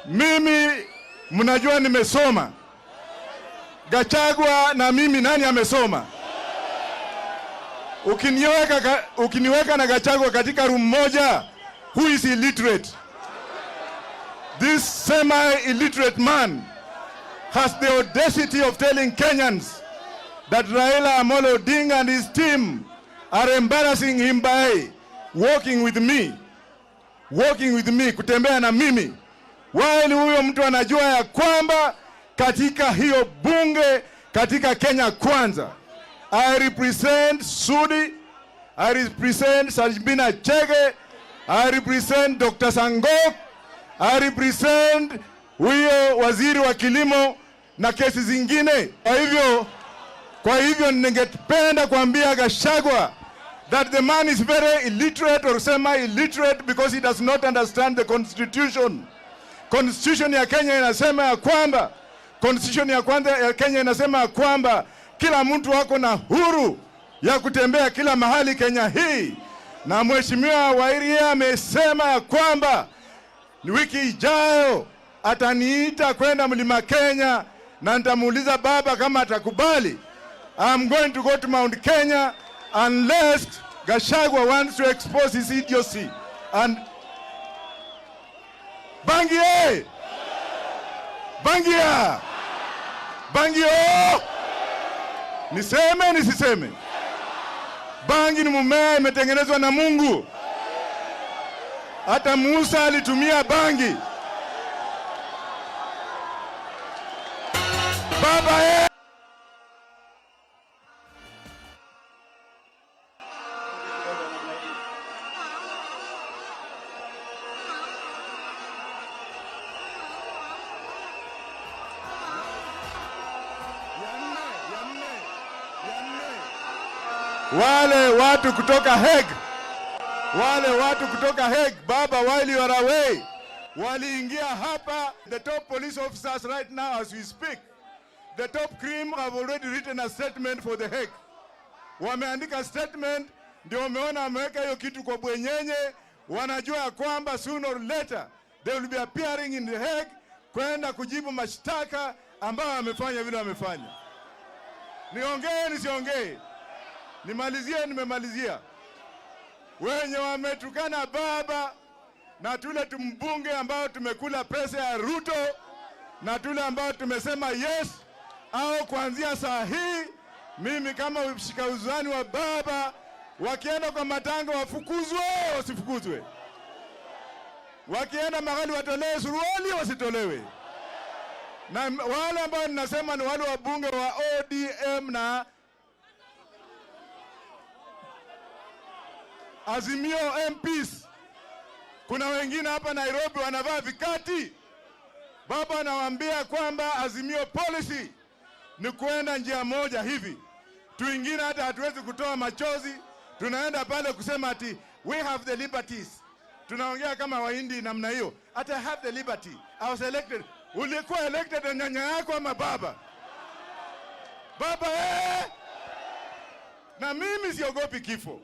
Mimi mnajua nimesoma. Gachagua na mimi nani amesoma? Ukiniweka na Gachagua katika room moja, who is illiterate? This semi-illiterate man has the audacity of telling Kenyans that Raila Amolo Odinga and his team are embarrassing him by walking with me, kutembea na mimi. While huyo mtu anajua ya kwamba katika hiyo bunge katika Kenya Kwanza, I represent Sudi, I represent Sajbina Chege, I represent Dr. Sangok, I represent huyo waziri wa kilimo na kesi zingine. Kwa hivyo ningependa kuambia Gachagua that the man is very illiterate or semi-illiterate because he does not understand the constitution. Constitution ya Kenya inasema ya kwamba Kenya inasema ya kwamba kila mtu wako na huru ya kutembea kila mahali Kenya hii. Na mheshimiwa Wairia amesema ya kwamba ni wiki ijayo ataniita kwenda Mlima Kenya na nitamuuliza baba kama atakubali. I'm going to go to Mount Kenya unless Gachagua wants to expose his idiocy. And Bangie! Bangia! Bangio! Niseme nisiseme? Bangi ni mmea imetengenezwa na Mungu. Hata Musa alitumia bangi. Baba wale watu kutoka Hague, baba, while you are away, waliingia hapa. The top police officers right now as we speak, the top cream have already written a statement for the Hague. Wameandika statement, ndio wameona wameweka hiyo kitu kwa bwenyenye. Wanajua kwamba sooner or later they will be appearing in the Hague kwenda kujibu mashtaka ambayo wamefanya vile wamefanya. Niongee nisiongee? Nimemalizia. Wenye wametukana baba na tule tumbunge ambao tumekula pesa ya Ruto na tule ambao tumesema yes au kuanzia saa hii, mimi kama mshikauzani wa baba, wakienda kwa matanga wafukuzwe wasifukuzwe, wakienda mahali watolewe suruali wasitolewe. Na wale ambao ninasema ni wale wabunge wa ODM na Azimio MPs. Kuna wengine hapa Nairobi wanavaa vikati. Baba anawaambia kwamba Azimio policy ni kuenda njia moja hivi. Tuingine hata hatuwezi kutoa machozi. Tunaenda pale kusema ati we have the liberties. Tunaongea kama Wahindi namna hiyo. Ati I have the liberty. I was elected. Ulikuwa elected na nyanya yako ama baba? Baba Na mimi siogopi kifo.